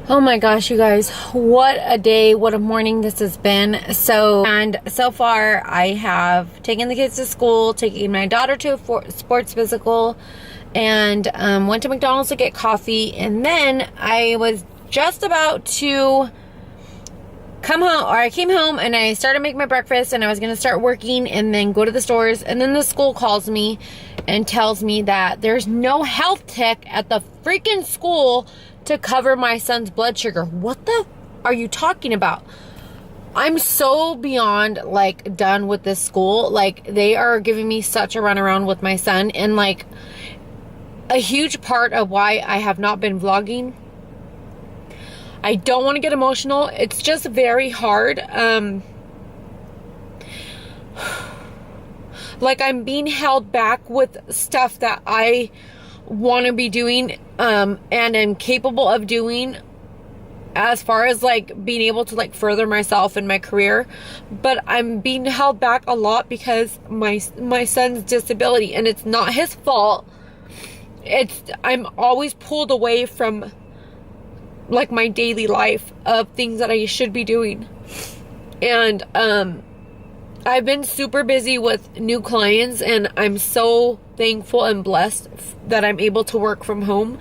Oh my gosh, you guys, what a day, what a morning this has been. So far I have taken the kids to school, taken my daughter to a sports physical, and went to McDonald's to get coffee. And then I was just about to come home, or I came home and I started making my breakfast, and I was going to start working and then go to the stores. And then the school calls me and tells me that there's no health tech at the freaking school to cover my son's blood sugar. What the are you talking about? I'm so beyond like done with this school. Like, they are giving me such a runaround with my son, and like a huge part of why I have not been vlogging. I don't want to get emotional. It's just very hard. Like, I'm being held back with stuff that I want to be doing and am capable of doing, as far as like being able to like further myself in my career. But I'm being held back a lot because my son's disability, and it's not his fault. I'm always pulled away from like my daily life of things that I should be doing. And I've been super busy with new clients, and I'm so thankful and blessed that I'm able to work from home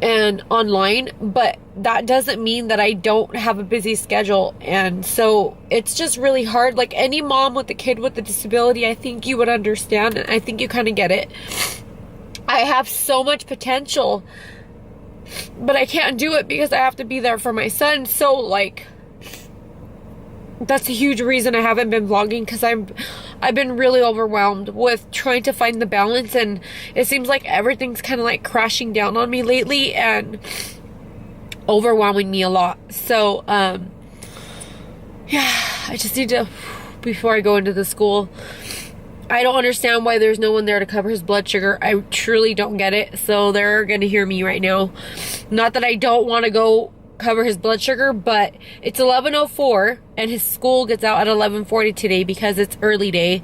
and online, but that doesn't mean that I don't have a busy schedule. And so it's just really hard. Like, any mom with a kid with a disability, I think you would understand, and I think you kind of get it. I have so much potential, but I can't do it because I have to be there for my son. So like, that's a huge reason I haven't been vlogging, because I've been really overwhelmed with trying to find the balance, and it seems like everything's kind of like crashing down on me lately and overwhelming me a lot. So yeah, I just need to, before I go into the school, I don't understand why there's no one there to cover his blood sugar. I truly don't get it. So they're gonna hear me right now. Not that I don't want to go cover his blood sugar, but it's 11:04 and his school gets out at 11:40 today because it's early day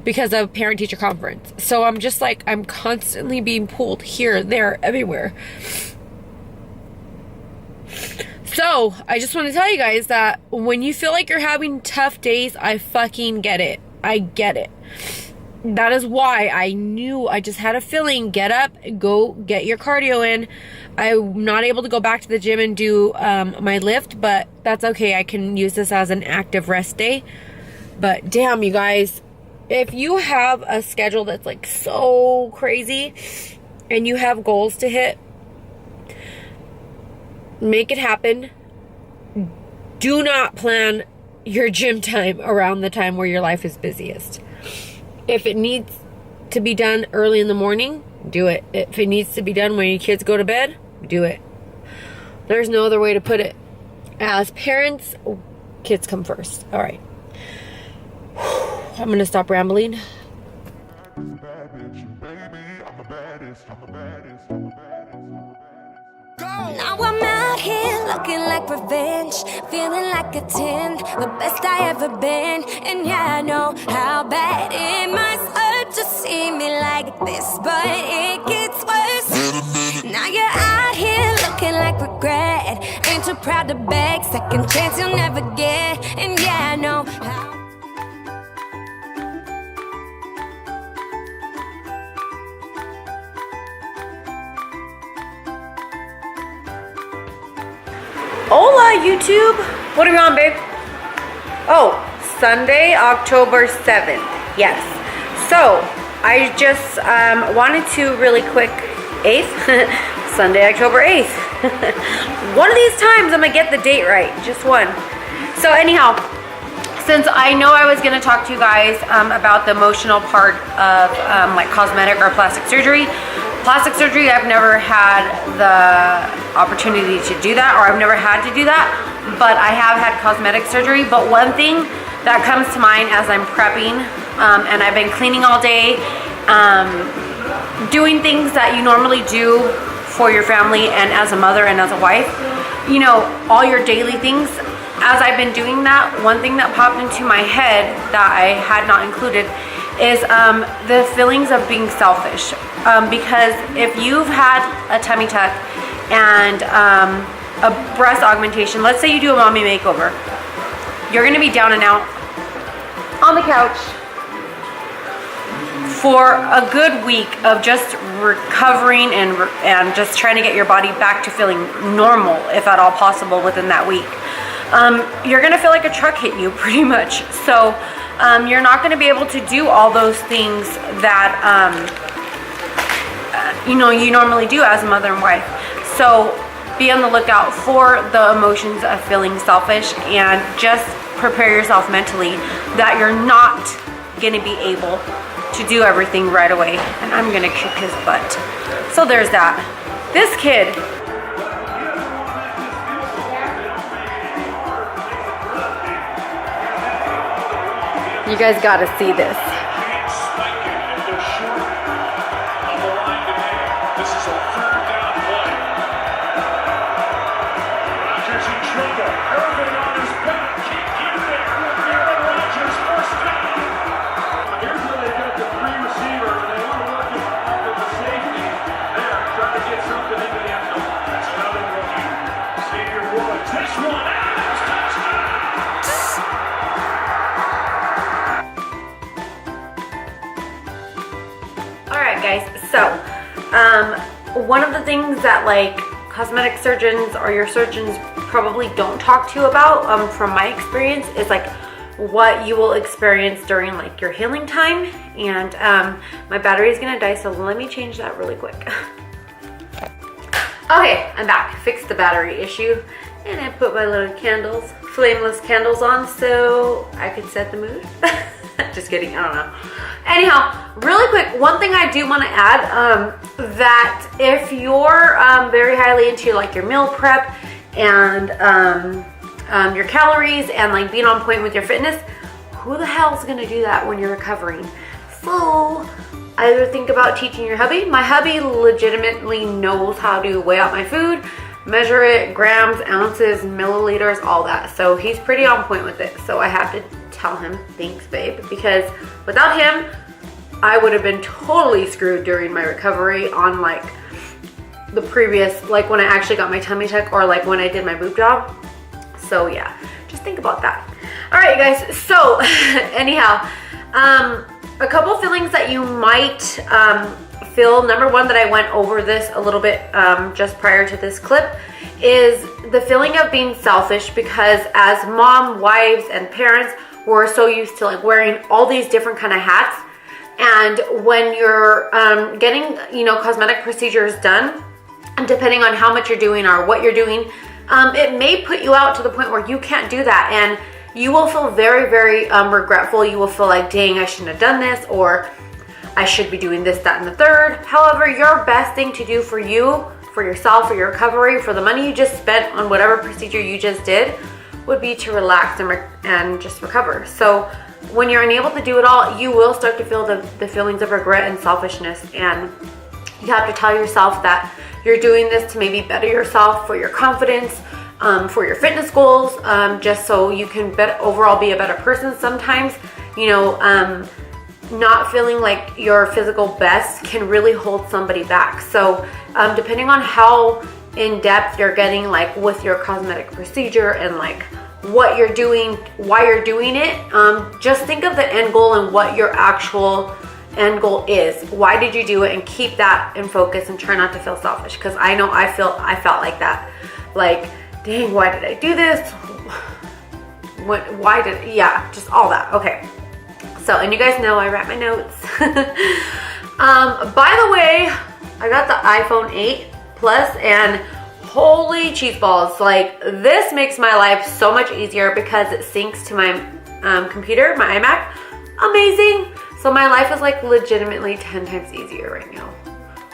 because of parent teacher conference. So I'm just like, I'm constantly being pulled here, there, everywhere. So I just want to tell you guys that when you feel like you're having tough days, I fucking get it. I get it. That is why I knew, I just had a feeling, get up, go get your cardio in. I'm not able to go back to the gym and do my lift, but that's okay. I can use this as an active rest day. But damn, you guys, if you have a schedule that's like so crazy and you have goals to hit, make it happen. Do not plan your gym time around the time where your life is busiest. If it needs to be done early in the morning, do it. If it needs to be done when your kids go to bed, do it. There's no other way to put it. As parents, kids come first. All right. I'm going to stop rambling. Now I'm out here looking like revenge, feeling like a 10, the best I ever been. And yeah, I know how bad it must hurt to see me like this, but it gets worse. Now you're out here looking like regret, ain't too proud to beg, second chance you'll never get. And yeah, I know how. Hola, YouTube. What are we on, babe? Oh, Sunday, October 7th. Yes. So, I just wanted to really quick, 8th? Sunday, October 8th. One of these times I'm going to get the date right. Just one. So, anyhow, since I know I was going to talk to you guys about the emotional part of like cosmetic or plastic surgery. Plastic surgery, I've never had the opportunity to do that, or I've never had to do that, but I have had cosmetic surgery. But one thing that comes to mind as I'm prepping, and I've been cleaning all day, doing things that you normally do for your family and as a mother and as a wife, you know, all your daily things. As I've been doing that, one thing that popped into my head that I had not included is the feelings of being selfish. Because if you've had a tummy tuck and a breast augmentation, let's say you do a mommy makeover, you're gonna be down and out on the couch for a good week of just recovering and just trying to get your body back to feeling normal, if at all possible, within that week. You're gonna feel like a truck hit you, pretty much. So you're not gonna be able to do all those things that you know, you normally do as a mother and wife. So be on the lookout for the emotions of feeling selfish, and just prepare yourself mentally that you're not gonna be able to do everything right away. And I'm gonna kick his butt. So there's that. This kid, you guys gotta see this. Guys, so one of the things that like cosmetic surgeons or your surgeons probably don't talk to you about, from my experience, is like what you will experience during like your healing time. And my battery is gonna die, so let me change that really quick. Okay, I'm back. Fixed the battery issue, and I put my little candles, flameless candles on, so I could set the mood. Just kidding, I don't know. Anyhow, really quick, one thing I do want to add, that if you're very highly into like your meal prep and your calories and like being on point with your fitness, who the hell is going to do that when you're recovering? So either think about teaching your hubby. My hubby legitimately knows how to weigh out my food, measure it, grams, ounces, milliliters, all that. So he's pretty on point with it. So I have to tell him, thanks babe, because without him, I would have been totally screwed during my recovery on like the previous, like when I actually got my tummy tuck, or like when I did my boob job. So yeah, just think about that. All right, you guys, so anyhow, a couple feelings that you might feel. Number one, that I went over this a little bit just prior to this clip, is the feeling of being selfish, because as mom, wives, and parents, we're so used to like wearing all these different kind of hats. And when you're getting, you know, cosmetic procedures done, and depending on how much you're doing or what you're doing, it may put you out to the point where you can't do that, and you will feel very, very regretful. You will feel like, dang, I shouldn't have done this, or I should be doing this, that, and the third. However, your best thing to do for you, for yourself, for your recovery, for the money you just spent on whatever procedure you just did, would be to relax and just recover. So when you're unable to do it all, you will start to feel the feelings of regret and selfishness, and you have to tell yourself that you're doing this to maybe better yourself, for your confidence, for your fitness goals, just so you can overall be a better person. Sometimes, you know, not feeling like your physical best can really hold somebody back. So depending on how in depth you're getting like with your cosmetic procedure and like what you're doing, why you're doing it, just think of the end goal and what your actual end goal is. Why did you do it? And keep that in focus, and try not to feel selfish, because I know I felt like that. Like, dang, why did I do this? Yeah, just all that. Okay. So, and you guys know I write my notes. By the way, I got the iPhone 8 Plus, and holy cheese balls, like this makes my life so much easier because it syncs to my computer, my iMac. Amazing. So my life is like legitimately 10 times easier right now.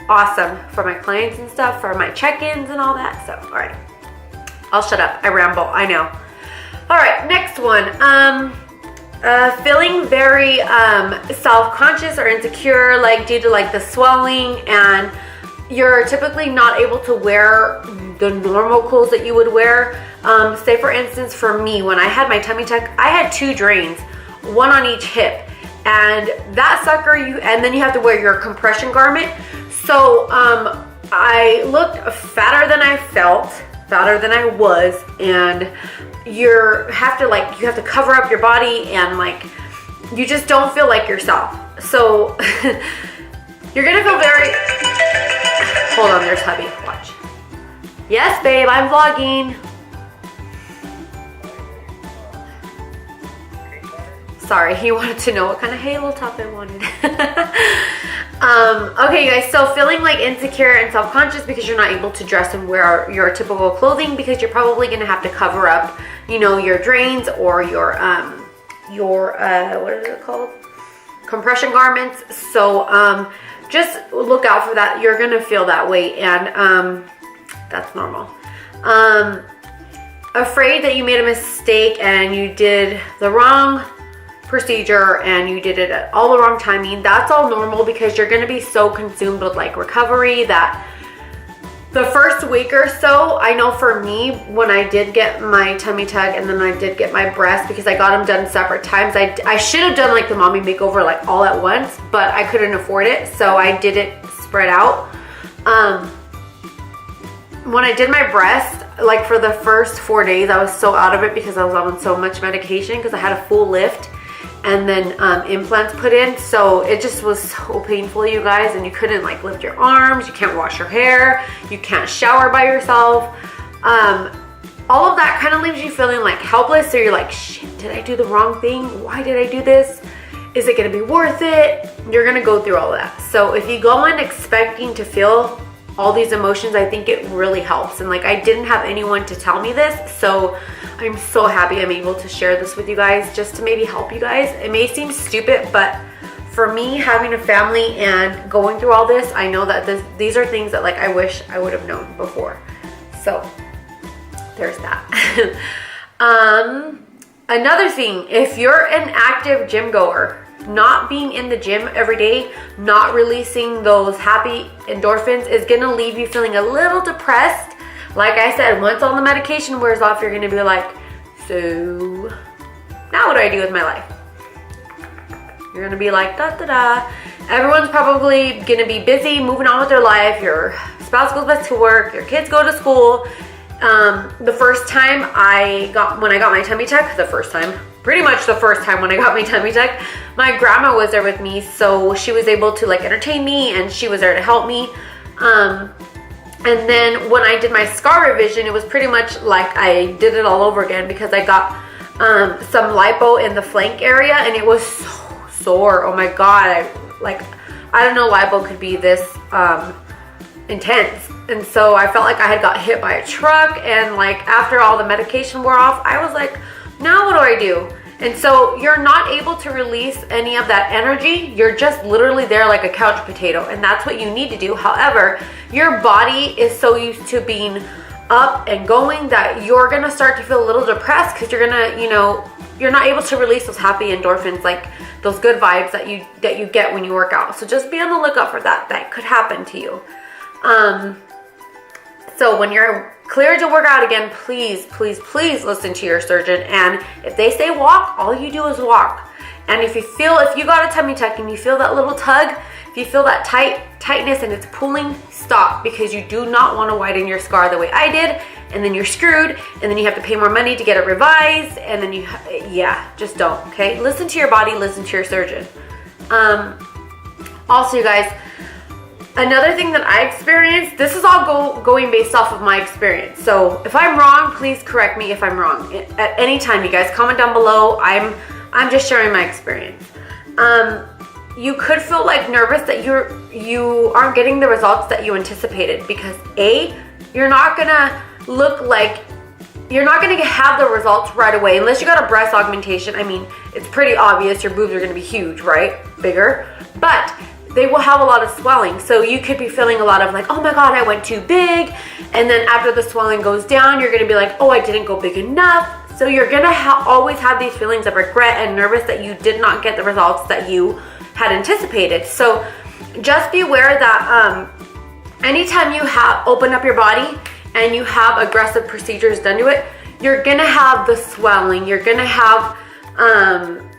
Awesome for my clients and stuff, for my check-ins and all that. So, all right, I'll shut up. I ramble, I know. All right, next one. Feeling very self-conscious or insecure, like due to like the swelling, and you're typically not able to wear the normal clothes that you would wear. Say for instance, for me, when I had my tummy tuck, I had 2 drains, one on each hip, and that sucker, and then you have to wear your compression garment. So I looked fatter than I felt, fatter than I was, and you have to cover up your body, and like you just don't feel like yourself. So you're gonna feel very, hold on, there's hubby, watch. Yes, babe, I'm vlogging. Sorry, he wanted to know what kind of halo top I wanted. Okay, you guys, so feeling like insecure and self-conscious because you're not able to dress and wear your typical clothing because you're probably gonna have to cover up, you know, your drains or your what is it called? Compression garments. So just look out for that. You're gonna feel that way, and that's normal. Afraid that you made a mistake and you did the wrong procedure and you did it at all the wrong timing. That's all normal because you're going to be so consumed with like recovery that the first week or so, I know for me, when I did get my tummy tuck and then I did get my breast, because I got them done separate times, I should have done like the mommy makeover like all at once, but I couldn't afford it, so I did it spread out. When I did my breast, like for the first 4 days, I was so out of it because I was on so much medication because I had a full lift and then implants put in, so it just was so painful, you guys, and you couldn't like lift your arms, you can't wash your hair, you can't shower by yourself. All of that kind of leaves you feeling like helpless, so you're like, shit, did I do the wrong thing? Why did I do this? Is it gonna be worth it? You're gonna go through all of that. So if you go in expecting to feel all these emotions, I think it really helps. And like, I didn't have anyone to tell me this, so I'm so happy I'm able to share this with you guys just to maybe help you guys. It may seem stupid, but for me, having a family and going through all this, I know that these are things that like I wish I would have known before. So there's that. Another thing, if you're an active gym goer, not being in the gym every day, not releasing those happy endorphins is gonna leave you feeling a little depressed. Like I said, once all the medication wears off, you're gonna be like, so now what do I do with my life? You're gonna be like, da da da. Everyone's probably gonna be busy moving on with their life. Your spouse goes back to work, your kids go to school. The first time when I got my tummy tuck, pretty much the first time when I got my tummy tuck, my grandma was there with me, so she was able to like entertain me and she was there to help me. And then when I did my scar revision, it was pretty much like I did it all over again because I got some lipo in the flank area and it was so sore. Oh my God, I don't know lipo could be this intense. And so I felt like I had got hit by a truck, and like after all the medication wore off, I was like, now what do I do? And so you're not able to release any of that energy. You're just literally there like a couch potato, and that's what you need to do. However, your body is so used to being up and going that you're gonna start to feel a little depressed because you're gonna, you're not able to release those happy endorphins, like those good vibes that you get when you work out. So just be on the lookout for that. That could happen to you. So when you're cleared to work out again, please, please, please listen to your surgeon. And if they say walk, all you do is walk. And if you got a tummy tuck and you feel that little tug, if you feel that tightness and it's pulling, stop, because you do not want to widen your scar the way I did, and then you're screwed, and then you have to pay more money to get it revised, and then just don't, okay? Listen to your body, listen to your surgeon. Also, you guys, another thing that I experienced, this is all going based off of my experience. So if I'm wrong, please correct me if I'm wrong. At any time, you guys, comment down below. I'm just sharing my experience. You could feel like nervous that you aren't getting the results that you anticipated because you're not gonna have the results right away unless you got a breast augmentation. I mean, it's pretty obvious your boobs are gonna be huge, right? Bigger, but they will have a lot of swelling. So you could be feeling a lot of like, oh my God, I went too big. And then after the swelling goes down, you're gonna be like, oh, I didn't go big enough. So you're gonna always have these feelings of regret and nervous that you did not get the results that you had anticipated. So just be aware that anytime you open up your body and you have aggressive procedures done to it, you're gonna have the swelling, you're gonna have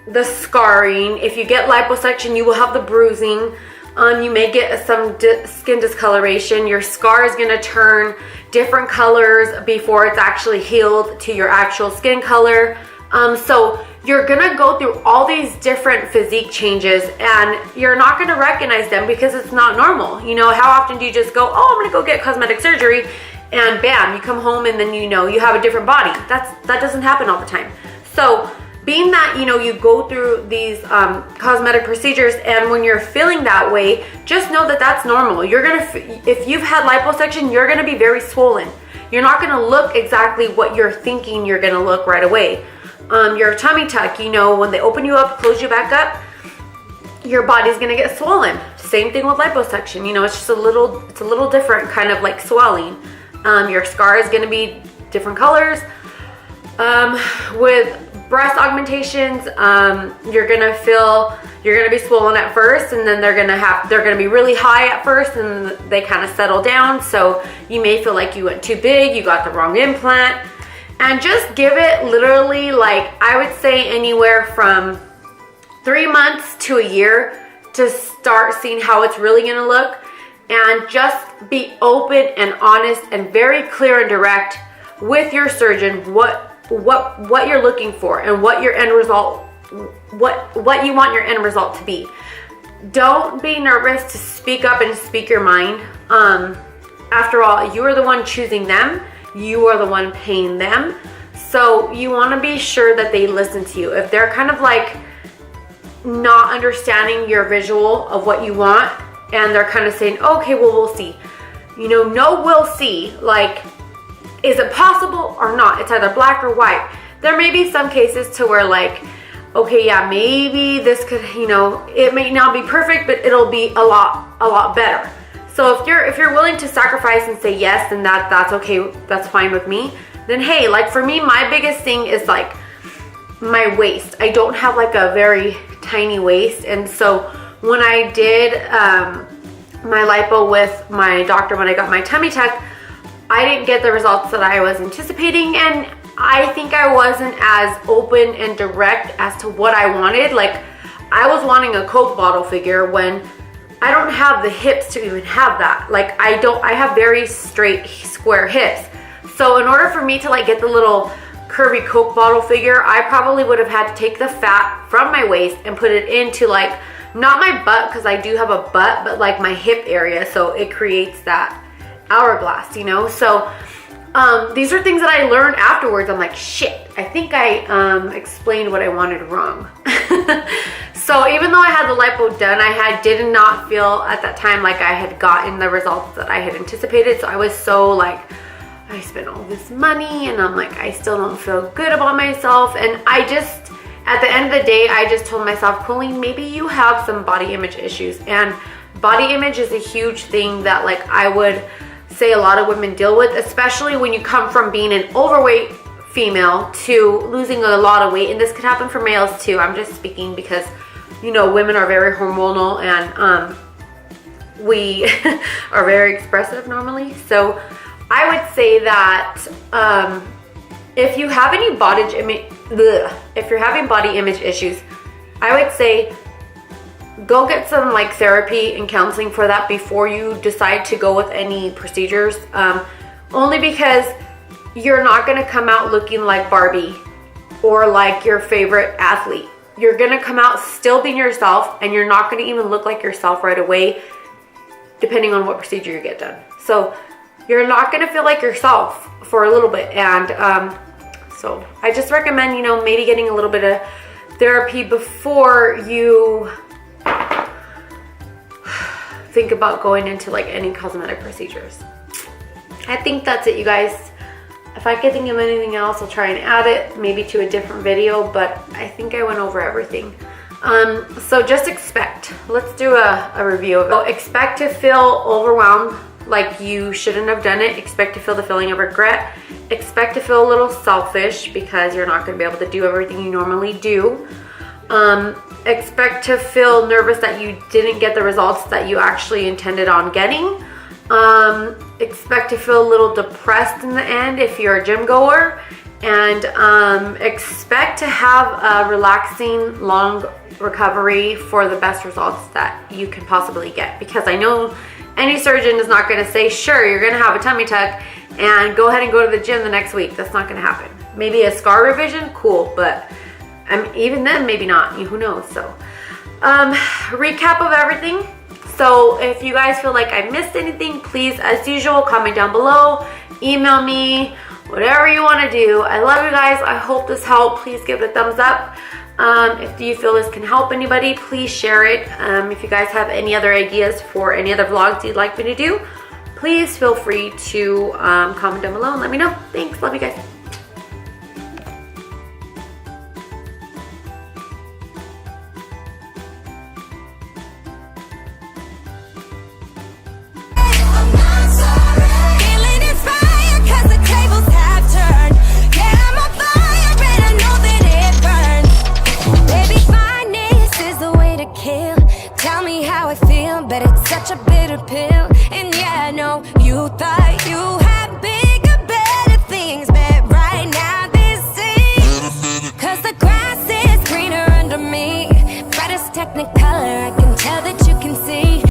the scarring. If you get liposuction, you will have the bruising. You may get some skin discoloration. Your scar is gonna turn different colors before it's actually healed to your actual skin color. So you're gonna go through all these different physique changes and you're not gonna recognize them because it's not normal. You know, how often do you just go, oh, I'm gonna go get cosmetic surgery, and bam, you come home and then you know you have a different body. That doesn't happen all the time. So being that, you know, you go through these cosmetic procedures, and when you're feeling that way, just know that that's normal. You're gonna, if you've had liposuction, you're gonna be very swollen. You're not gonna look exactly what you're thinking you're gonna look right away. Your tummy tuck, you know, when they open you up, close you back up, your body's gonna get swollen. Same thing with liposuction. You know, it's just a little different kind of like swelling. Your scar is gonna be different colors. With breast augmentations, you're gonna be swollen at first, and then they're gonna be really high at first, and they kind of settle down. So you may feel like you went too big, you got the wrong implant. And just give it literally, like, I would say anywhere from 3 months to a year to start seeing how it's really gonna look. And just be open and honest and very clear and direct with your surgeon what you're looking for and what your end result, what you want your end result to be. Don't be nervous to speak up and speak your mind. After all, you are the one choosing them. You are the one paying them. So you want to be sure that they listen to you. If they're kind of like not understanding your visual of what you want, and they're kind of saying, okay, well, we'll see. You know, no, we'll see. Like, is it possible or not? It's either black or white. There may be some cases to where, like, okay, yeah, maybe this could, you know, it may not be perfect, but it'll be a lot better. So if you're willing to sacrifice and say yes, and that's okay, that's fine with me, then hey, like for me, my biggest thing is like my waist. I don't have like a very tiny waist, and so when I did my lipo with my doctor, when I got my tummy tuck, I didn't get the results that I was anticipating, and I think I wasn't as open and direct as to what I wanted. Like, I was wanting a Coke bottle figure when I don't have the hips to even have that. Like, I have very straight, square hips. So in order for me to like get the little curvy Coke bottle figure, I probably would have had to take the fat from my waist and put it into like, not my butt, because I do have a butt, but like my hip area, so it creates that hourglass, you know? So these are things that I learned afterwards. I'm like, shit, I think I explained what I wanted wrong. So even though I had the lipo done, I did not feel at that time like I had gotten the results that I had anticipated. So I was so like, I spent all this money and I'm like, I still don't feel good about myself. And I just, at the end of the day, I just told myself, Colleen, maybe you have some body image issues. And body image is a huge thing that like I would say a lot of women deal with, especially when you come from being an overweight female to losing a lot of weight. And this could happen for males too. I'm just speaking because, you know, women are very hormonal, and we are very expressive normally. So I would say that if you have any if you're having body image issues, I would say go get some like therapy and counseling for that before you decide to go with any procedures. Only because you're not gonna come out looking like Barbie or like your favorite athlete. You're gonna come out still being yourself, and you're not gonna even look like yourself right away, depending on what procedure you get done. So you're not gonna feel like yourself for a little bit. And so I just recommend, you know, maybe getting a little bit of therapy before you think about going into like any cosmetic procedures. I think that's it, you guys. If I can think of anything else, I'll try and add it maybe to a different video, but I think I went over everything. So just expect, let's do a review of it. So expect to feel overwhelmed, like you shouldn't have done it. Expect to feel the feeling of regret. Expect to feel a little selfish because you're not going to be able to do everything you normally do. Expect to feel nervous that you didn't get the results that you actually intended on getting. Expect to feel a little depressed in the end if you're a gym goer. And expect to have a relaxing, long recovery for the best results that you can possibly get. Because I know any surgeon is not going to say, sure, you're going to have a tummy tuck and go ahead and go to the gym the next week. That's not going to happen. Maybe a scar revision, cool, but even then, maybe not. Who knows? So, recap of everything. So if you guys feel like I missed anything, please, as usual, comment down below, email me, whatever you want to do. I love you guys. I hope this helped. Please give it a thumbs up. If you feel this can help anybody, please share it. If you guys have any other ideas for any other vlogs you'd like me to do, please feel free to comment down below and let me know. Thanks. Love you guys. But it's such a bitter pill. And yeah, I know you thought you had bigger, better things, but right now this is, 'cause the grass is greener under me, but it's technically